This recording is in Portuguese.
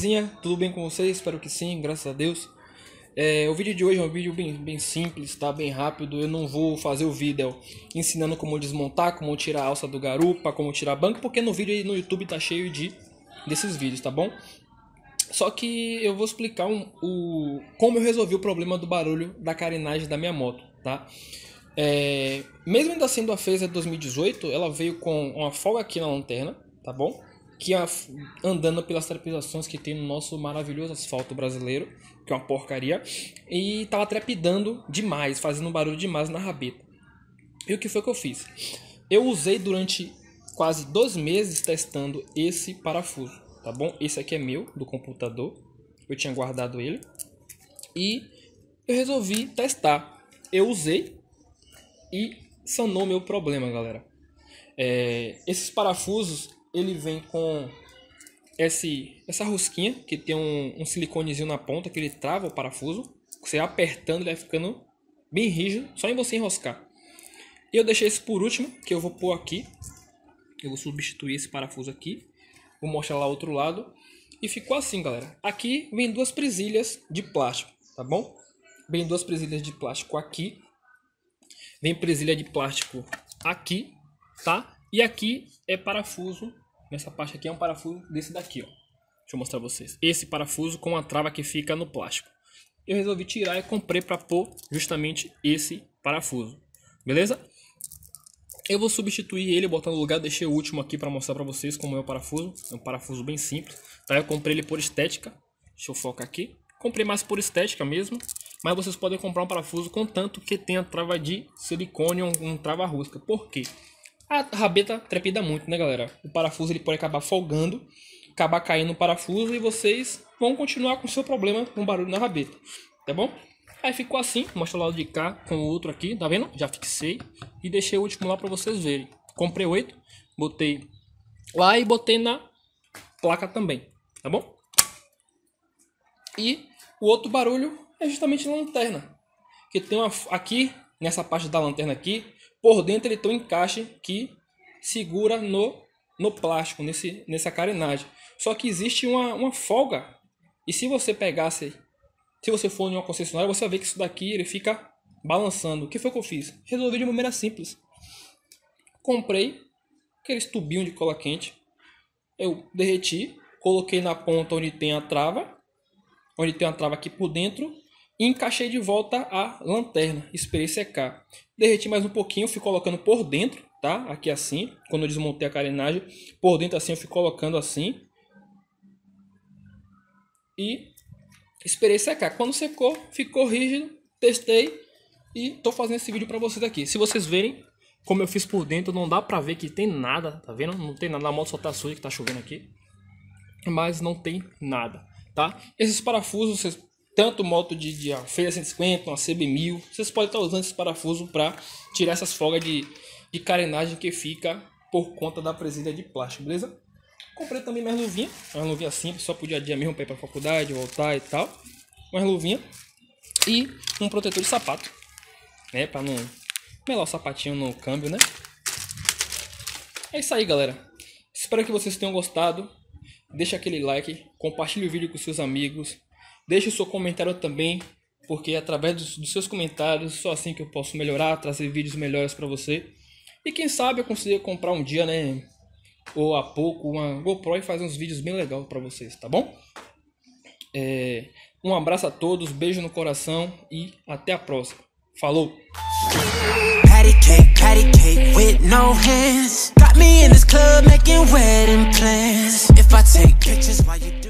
belezinha? Tudo bem com vocês? Espero que sim, graças a Deus. O vídeo de hoje é um vídeo bem simples, tá? Bem rápido. Eu não vou fazer o vídeo ensinando como desmontar, como tirar a alça do garupa, como tirar banco, porque no vídeo aí no YouTube tá cheio desses vídeos, tá bom? Só que eu vou explicar como eu resolvi o problema do barulho da carenagem da minha moto, tá? Mesmo ainda sendo a Phaser 2018, ela veio com uma folga aqui na lanterna, tá bom? Que andando pelas trepidações que tem no nosso maravilhoso asfalto brasileiro, que é uma porcaria, e tava trepidando demais, fazendo barulho demais na rabeta. E o que foi que eu fiz? Eu usei durante quase 2 meses testando esse parafuso, tá bom? Esse aqui é meu, do computador, eu tinha guardado ele, e eu resolvi testar. Eu usei e sanou meu problema, galera. Esses parafusos, ele vem com essa rosquinha que tem um siliconezinho na ponta que ele trava o parafuso. Você apertando, ele vai ficando bem rígido, só em você enroscar. E eu deixei esse por último, que eu vou pôr aqui. Eu vou substituir esse parafuso aqui. Vou mostrar lá o outro lado. E ficou assim, galera. Aqui vem 2 presilhas de plástico, tá bom? Vem 2 presilhas de plástico aqui. Vem presilha de plástico aqui, tá? E aqui é parafuso. Nessa parte aqui é um parafuso desse daqui, ó. Deixa eu mostrar pra vocês. Esse parafuso com a trava que fica no plástico. Eu resolvi tirar e comprei para pôr justamente esse parafuso. Beleza? Eu vou substituir ele, botar no lugar. Deixei o último aqui para mostrar para vocês como é o parafuso. É um parafuso bem simples, tá? Eu comprei ele por estética. Deixa eu focar aqui. Comprei mais por estética mesmo. Mas vocês podem comprar um parafuso contanto que tenha trava de silicone ou um trava-rosca. Por quê? A rabeta trepida muito, né, galera? O parafuso ele pode acabar folgando, acabar caindo no parafuso e vocês vão continuar com o seu problema com barulho na rabeta, tá bom? Aí ficou assim, mostra o lado de cá com o outro aqui, tá vendo? Já fixei e deixei o último lá para vocês verem. Comprei 8, botei lá e botei na placa também, tá bom? E o outro barulho é justamente a lanterna, que tem aqui nessa parte da lanterna aqui. Por dentro ele tem um encaixe que segura no plástico, nessa carenagem. Só que existe uma folga. E se você pegasse, se você for em uma concessionária, você vai ver que isso daqui ele fica balançando. O que foi que eu fiz? Resolvi de uma maneira simples. Comprei aqueles tubinhos de cola quente. Eu derreti, coloquei na ponta onde tem a trava. Onde tem a trava aqui por dentro. E encaixei de volta a lanterna, esperei secar. Derreti mais um pouquinho, fui colocando por dentro, tá? Aqui assim, quando eu desmontei a carenagem, por dentro assim eu fui colocando assim. E esperei secar. Quando secou, ficou rígido, testei e tô fazendo esse vídeo pra vocês aqui. Se vocês verem como eu fiz por dentro, não dá pra ver que tem nada, tá vendo? Não tem nada, a moto só tá suja que tá chovendo aqui. Mas não tem nada, tá? Esses parafusos, vocês... Tanto moto de Phaser 150, uma CB1000, vocês podem estar usando esse parafuso para tirar essas folgas de carenagem que fica por conta da presilha de plástico, beleza? Comprei também minhas luvinhas, uma luvinha simples, só pro dia a dia mesmo, para ir para faculdade, voltar e tal. Umas luvinhas e um protetor de sapato, né? Para não melar o sapatinho no câmbio, né? É isso aí, galera. Espero que vocês tenham gostado. Deixa aquele like, compartilhe o vídeo com seus amigos. Deixe o seu comentário também, porque através dos seus comentários, só assim que eu posso melhorar, trazer vídeos melhores para você. E quem sabe eu consigo comprar um dia, né, ou há pouco, uma GoPro e fazer uns vídeos bem legais para vocês, tá bom? Um abraço a todos, beijo no coração e até a próxima. Falou! Patty cake with no hands. Got me in this club making wedding plans. If I take pictures while you do